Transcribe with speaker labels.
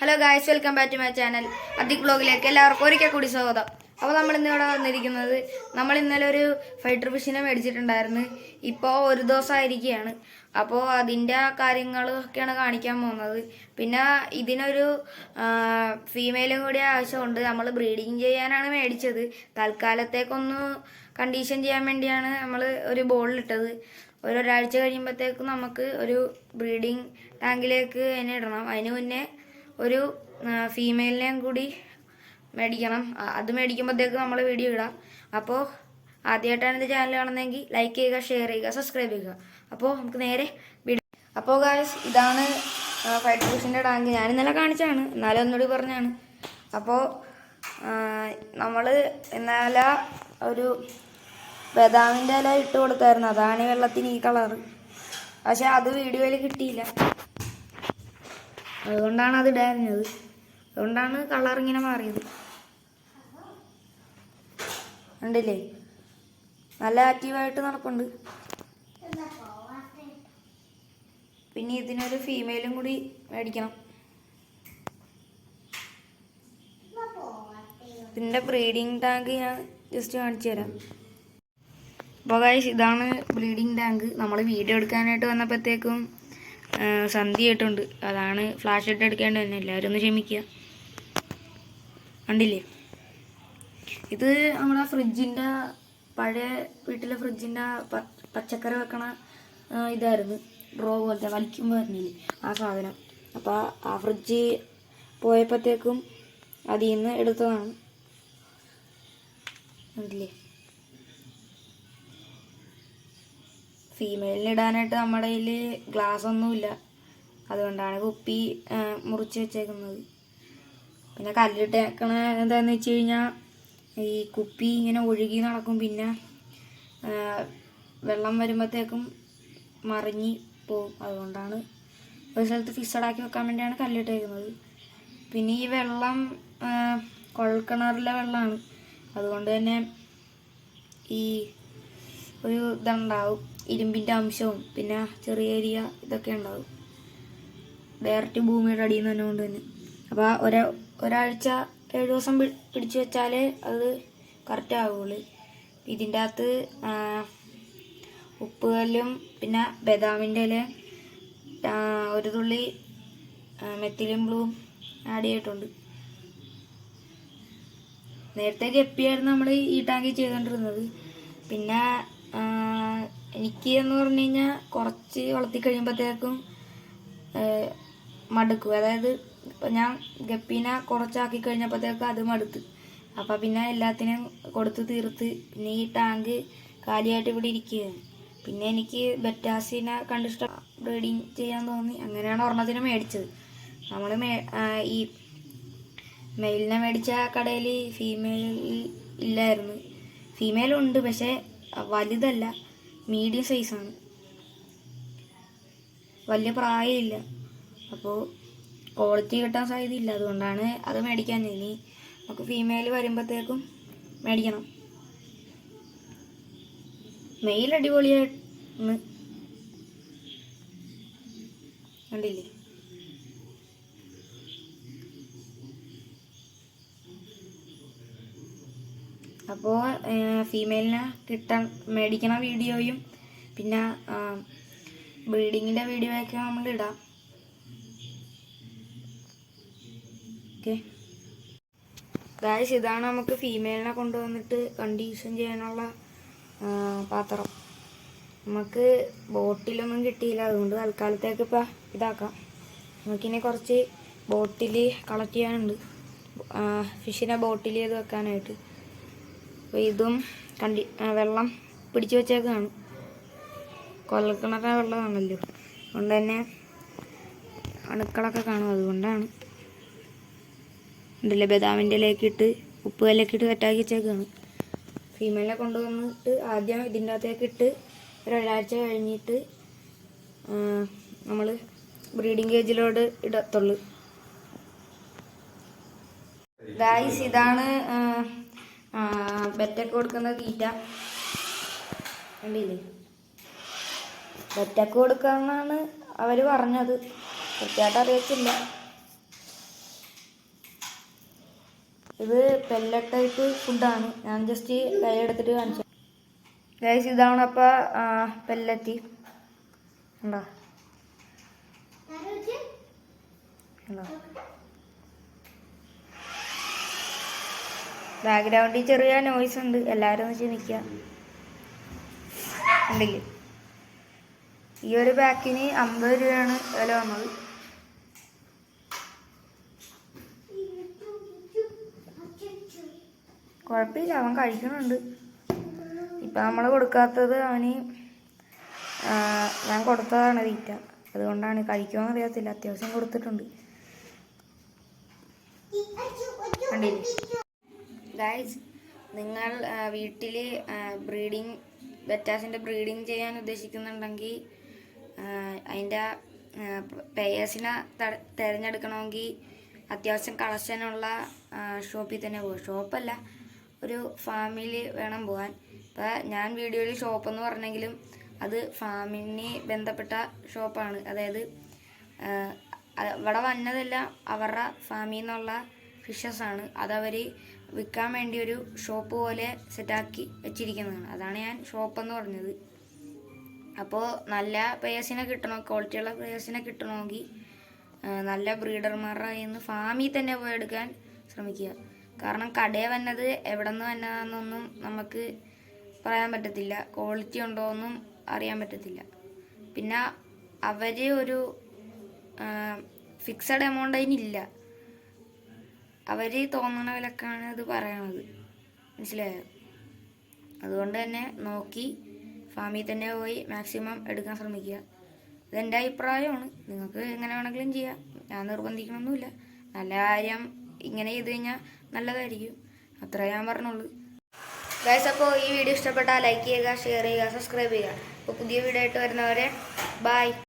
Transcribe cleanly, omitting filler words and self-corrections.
Speaker 1: Hello guys, welcome back to my channel Adhik ബ്ലോഗിലേക്ക് എല്ലാവർക്കും ഒരിക്കൽ കൂടി സ്വാഗതം. അപ്പോൾ നമ്മൾ ഇന്നിവിടെ വന്നിരിക്കുന്നത്, നമ്മൾ ഇന്നലെ ഒരു ഫൈറ്റർ ഫിഷിനെ മേടിച്ചിട്ടുണ്ടായിരുന്നു. ഇപ്പോൾ ഒരു ദിവസമായിരിക്കുകയാണ്. അപ്പോൾ അതിൻ്റെ കാര്യങ്ങളൊക്കെയാണ് കാണിക്കാൻ പോകുന്നത്. പിന്നെ ഇതിനൊരു ഫീമെയിലും കൂടി ആവശ്യമുണ്ട്. നമ്മൾ ബ്രീഡിങ് ചെയ്യാനാണ് മേടിച്ചത്. തൽക്കാലത്തേക്കൊന്ന് കണ്ടീഷൻ ചെയ്യാൻ വേണ്ടിയാണ് നമ്മൾ ഒരു ബോളിലിട്ടത്. ഒരാഴ്ച കഴിയുമ്പോഴത്തേക്കും നമുക്ക് ഒരു ബ്രീഡിങ് ടാങ്കിലേക്ക് അതിനെ ഇടണം. അതിന് മുന്നേ ഒരു ഫീമെയിലിനെയും കൂടി മേടിക്കണം. അത് മേടിക്കുമ്പോഴത്തേക്ക് നമ്മൾ വീഡിയോ ഇടാം. അപ്പോൾ ആദ്യമായിട്ടാണ് ഇത് ചാനൽ കാണുന്നതെങ്കിൽ ലൈക്ക് ചെയ്യുക, ഷെയർ ചെയ്യുക, സബ്സ്ക്രൈബ് ചെയ്യുക. അപ്പോൾ നമുക്ക് നേരെ വീഡിയോ. അപ്പോൾ ഗായ്സ്, ഇതാണ് ഫൈറ്റർ ഫിഷിൻ്റെ ടാങ്ക്. ഞാൻ ഇന്നലെ കാണിച്ചാണ്, എന്നാലും ഒന്നുകൂടി പറഞ്ഞാണ്. അപ്പോൾ നമ്മൾ ഇന്നലെ ഒരു ബദാമിൻ്റെ ഇല ഇട്ട് കൊടുത്തായിരുന്നു. അതാണ് ഈ വെള്ളത്തിന് ഈ കളറ്. പക്ഷെ അത് വീഡിയോയിൽ കിട്ടിയില്ല, അതുകൊണ്ടാണ് അത് ഇടായിരുന്നത്. അതുകൊണ്ടാണ് കളർ ഇങ്ങനെ മാറിയത്. കണ്ടില്ലേ, നല്ല ആക്റ്റീവായിട്ട് നടപ്പുണ്ട്. പിന്നെ ഇതിനൊരു ഫീമെയിലും കൂടി മേടിക്കണം. ഇതിൻ്റെ ബ്രീഡിങ് ടാങ്ക് ഞാൻ ജസ്റ്റ് കാണിച്ചു തരാം. അപ്പോൾ ഗൈസ്, ഇതാണ് ബ്രീഡിങ് ടാങ്ക്. നമ്മൾ വീഡിയോ എടുക്കാനായിട്ട് വന്നപ്പോഴത്തേക്കും സന്ധ്യ ആയിട്ടുണ്ട്. അതാണ് ഫ്ലാഷ് ഇട്ട് എടുക്കേണ്ടി തന്നെ. എല്ലാവരും ഒന്ന് ക്ഷമിക്കുക. കണ്ടില്ലേ, ഇത് നമ്മുടെ ഫ്രിഡ്ജിൻ്റെ, പഴയ വീട്ടിലെ ഫ്രിഡ്ജിൻ്റെ പച്ചക്കറി വെക്കണ ഇതായിരുന്നു. ഡ്രോ പോലത്തെ വലിക്കുമ്പോൾ പറഞ്ഞില്ലേ, ആ സാധനം. അപ്പോൾ ആ ഫ്രിഡ്ജ് പോയപ്പോഴത്തേക്കും അതിൽ നിന്ന് എടുത്തതാണ്. കണ്ടില്ലേ, ഫീമെയിലിന് ഇടാനായിട്ട് നമ്മുടെ കയ്യിൽ ഗ്ലാസ് ഒന്നുമില്ല. അതുകൊണ്ടാണ് കുപ്പി മുറിച്ച് വെച്ചേക്കുന്നത്. പിന്നെ കല്ലിട്ടേക്കണ എന്താണെന്ന് വെച്ച് കഴിഞ്ഞാൽ, ഈ കുപ്പി ഇങ്ങനെ ഒഴുകി നടക്കും. പിന്നെ വെള്ളം വരുമ്പോഴത്തേക്കും മറിഞ്ഞ് പോവും. അതുകൊണ്ടാണ് ഒരു സ്ഥലത്ത് ഫിക്സഡാക്കി വെക്കാൻ വേണ്ടിയാണ് കല്ലിട്ടേക്കുന്നത്. പിന്നെ ഈ വെള്ളം കുഴൽക്കിണറിലെ വെള്ളമാണ്. അതുകൊണ്ട് തന്നെ ഈ ഒരു ഇതുണ്ടാവും, ഇരുമ്പിൻ്റെ അംശവും പിന്നെ ചെറിയ ഇതൊക്കെ ഉണ്ടാവും. ഡയറക്റ്റ് ഭൂമിയുടെ അടിയിൽ നിന്ന് തന്നെ കൊണ്ട് തന്നെ. അപ്പോൾ ഒരാഴ്ച 7 ദിവസം പിടിച്ചു വെച്ചാൽ അത് കറക്റ്റ് ആവുള്ളൂ. ഇതിൻ്റെ അകത്ത് ഉപ്പുകല്ലും പിന്നെ ബദാമിൻ്റെ ഇല, ഒരു തുള്ളി മെത്തിലിൻ ബ്ലൂവും ആഡ് ചെയ്തിട്ടുണ്ട്. നേരത്തെ ഗപ്പിയായിരുന്നു നമ്മൾ ഈ ടാങ്കിൽ ചെയ്തുകൊണ്ടിരുന്നത്. പിന്നെ എനിക്ക് എന്ന് പറഞ്ഞു കഴിഞ്ഞാൽ കുറച്ച് വളർത്തി കഴിയുമ്പോഴത്തേക്കും മടുക്കും. അതായത് ഇപ്പം ഞാൻ ഗപ്പീനെ കുറച്ചാക്കി കഴിഞ്ഞപ്പോഴത്തേക്കും അത് മടുത്ത്. അപ്പം പിന്നെ എല്ലാത്തിനും കൊടുത്ത് തീർത്ത് പിന്നെ ഈ ടാങ്ക് കാലിയായിട്ട് ഇവിടെ ഇരിക്കുകയാണ്. പിന്നെ എനിക്ക് ബെറ്റാസിനെ കണ്ടിഷ്ടം ബ്രീഡിങ് ചെയ്യാൻ തോന്നി. അങ്ങനെയാണ് ഒരെണ്ണത്തിനെ മേടിച്ചത്. നമ്മൾ ഈ മെയിലിനെ മേടിച്ച കടയിൽ ഫീമെയിൽ ഇല്ലായിരുന്നു. ഫീമെയിലുണ്ട്, പക്ഷേ വലുതല്ല, മീഡിയം സൈസാണ്, വലിയ പ്രായമില്ല. അപ്പോൾ ക്വാളിറ്റി കിട്ടാൻ സാധ്യതയില്ല. അതുകൊണ്ടാണ് അത് മേടിക്കാൻ. ഇനി നമുക്ക് ഫീമെയിൽ വരുമ്പോഴത്തേക്കും മേടിക്കണം. മെയിൽ അടിപൊളിയായിട്ടാണ്, കണ്ടില്ലേ. അപ്പോൾ ഫീമെയിലിനെ മേടിക്കണ വീഡിയോയും പിന്നെ ബ്രീഡിങ്ങിൻ്റെ വീഡിയോയൊക്കെ നമ്മൾ ഇടാം. ഓക്കെ ഗായ്സ്, ഇതാണ് നമുക്ക് ഫീമെയിലിനെ കൊണ്ടുവന്നിട്ട് കണ്ടീഷൻ ചെയ്യാനുള്ള പാത്രം. നമുക്ക് ബോട്ടിലൊന്നും കിട്ടിയില്ല, അതുകൊണ്ട് തൽക്കാലത്തേക്ക് ഇപ്പം ഇതാക്കാം. നമുക്കിനി കുറച്ച് ബോട്ടിൽ കളക്ട് ചെയ്യാനുണ്ട്, ഫിഷിനെ ബോട്ടിൽ ചെയ്ത് വെക്കാനായിട്ട്. അപ്പോൾ ഇതും വെള്ളം പിടിച്ചു വെച്ചേക്കാണ്. കൊല്ലക്കിണറിൻ്റെ വെള്ളമാണല്ലോ, അതുകൊണ്ട് തന്നെ അണുക്കളൊക്കെ കാണും. അതുകൊണ്ടാണ് ഉണ്ടല്ലേ ബദാമിൻ്റെ ഇലയൊക്കെ ഇട്ട് ഉപ്പുകല്ലൊക്കെ ഇട്ട് സെറ്റാക്കി വെച്ചേക്കാണ്. ഫീമെയിലിനെ കൊണ്ടുവന്നിട്ട് ആദ്യം ഇതിൻ്റെ അകത്തേക്ക് ഇട്ട് ഒരാഴ്ച കഴിഞ്ഞിട്ട് നമ്മൾ ബ്രീഡിങ് കേജിലോട് ഇടത്തുള്ളൂ. ഗായ്സ്, ഇതാണ് ബെറ്റൊക്കെ കൊടുക്കുന്ന തീറ്റ. കണ്ടില്ലേ, ബെറ്റൊക്കെ കൊടുക്കാമെന്നാണ് അവർ പറഞ്ഞത്. കൃത്യമായിട്ട് അറിയത്തില്ല. ഇത് പെല്ലറ്റ് ടൈപ്പ് ഫുഡാണ്. ഞാൻ ജസ്റ്റ് കൈയെടുത്തിട്ട് കാണിച്ചു. ഗൈസ് ഇതാണ് അപ്പോൾ പെല്ലറ്റ് ഉണ്ടോ ഉണ്ടോ. ബാക്ക്ഗ്രൗണ്ടിൽ ചെറിയ നോയ്സ് ഉണ്ട്, എല്ലാവരും ഒന്ന് ക്ഷമിക്കുക. ഉണ്ടെങ്കിൽ ഈ ഒരു പാക്കിന് 50 രൂപയാണ് വില വന്നത്. കുഴപ്പമില്ല, അവൻ കഴിക്കുന്നുണ്ട്. ഇപ്പം നമ്മൾ കൊടുക്കാത്തത് അവന് ഞാൻ കൊടുത്തതാണ് തീറ്റ, അതുകൊണ്ടാണ്. കഴിക്കുമെന്ന് അറിയത്തില്ല, അത്യാവശ്യം കൊടുത്തിട്ടുണ്ട്. ഗൈസ്, നിങ്ങൾ വീട്ടിൽ ബെറ്റാസിൻ്റെ ബ്രീഡിങ് ചെയ്യാൻ ഉദ്ദേശിക്കുന്നുണ്ടെങ്കിൽ അതിൻ്റെ പേയേഴ്സിനെ തിരഞ്ഞെടുക്കണമെങ്കിൽ അത്യാവശ്യം കളക്ഷനുള്ള ഷോപ്പിൽ തന്നെ പോകും. ഷോപ്പല്ല, ഒരു ഫാമിൽ വേണം പോകാൻ. ഇപ്പം ഞാൻ വീഡിയോയിൽ ഷോപ്പെന്ന് പറഞ്ഞെങ്കിലും അത് ഫാമിന് ബന്ധപ്പെട്ട ഷോപ്പാണ്. അതായത് ഇവിടെ വന്നതെല്ലാം അവരുടെ ഫാമിൽ നിന്നുള്ള ഫിഷസാണ്. അതവർ വിൽക്കാൻ വേണ്ടി ഒരു ഷോപ്പ് പോലെ സെറ്റാക്കി വെച്ചിരിക്കുന്നതാണ്. അതാണ് ഞാൻ ഷോപ്പെന്ന് പറഞ്ഞത്. അപ്പോൾ നല്ല പേഴ്സിനെ കിട്ടണം, ക്വാളിറ്റിയുള്ള പേഴ്സിനെ കിട്ടണമെങ്കിൽ നല്ല ബ്രീഡർമാരുടെ കയ്യിൽ നിന്ന് ഫാമിൽ തന്നെ പോയി എടുക്കാൻ ശ്രമിക്കുക. കാരണം കടയിൽ വന്നത് എവിടെ നിന്ന് വന്നതാണെന്നൊന്നും നമുക്ക് പറയാൻ പറ്റത്തില്ല, ക്വാളിറ്റി ഉണ്ടോ എന്നും അറിയാൻ പറ്റത്തില്ല. പിന്നെ അവർ ഒരു ഫിക്സഡ് എമൗണ്ട് അതിനില്ല, അവർ തോന്നുന്ന വിലക്കാണ് ഇത് പറയണത്, മനസ്സിലായോ? അതുകൊണ്ട് തന്നെ നോക്കി ഫാമിൽ തന്നെ പോയി മാക്സിമം എടുക്കാൻ ശ്രമിക്കുക. ഇതെൻ്റെ അഭിപ്രായമാണ്, നിങ്ങൾക്ക് എങ്ങനെ വേണമെങ്കിലും ചെയ്യാം, ഞാൻ നിർബന്ധിക്കണമൊന്നുമില്ല. നല്ല കാര്യം ഇങ്ങനെ ചെയ്ത് കഴിഞ്ഞാൽ നല്ലതായിരിക്കും, അത്ര ഞാൻ പറഞ്ഞുള്ളൂ. ഗൈസ്, അപ്പോൾ ഈ വീഡിയോ ഇഷ്ടപ്പെട്ടാൽ ലൈക്ക് ചെയ്യുക, ഷെയർ ചെയ്യുക, സബ്സ്ക്രൈബ് ചെയ്യുക. അപ്പോൾ പുതിയ വീഡിയോ ആയിട്ട് വരുന്നവരെ ബൈ.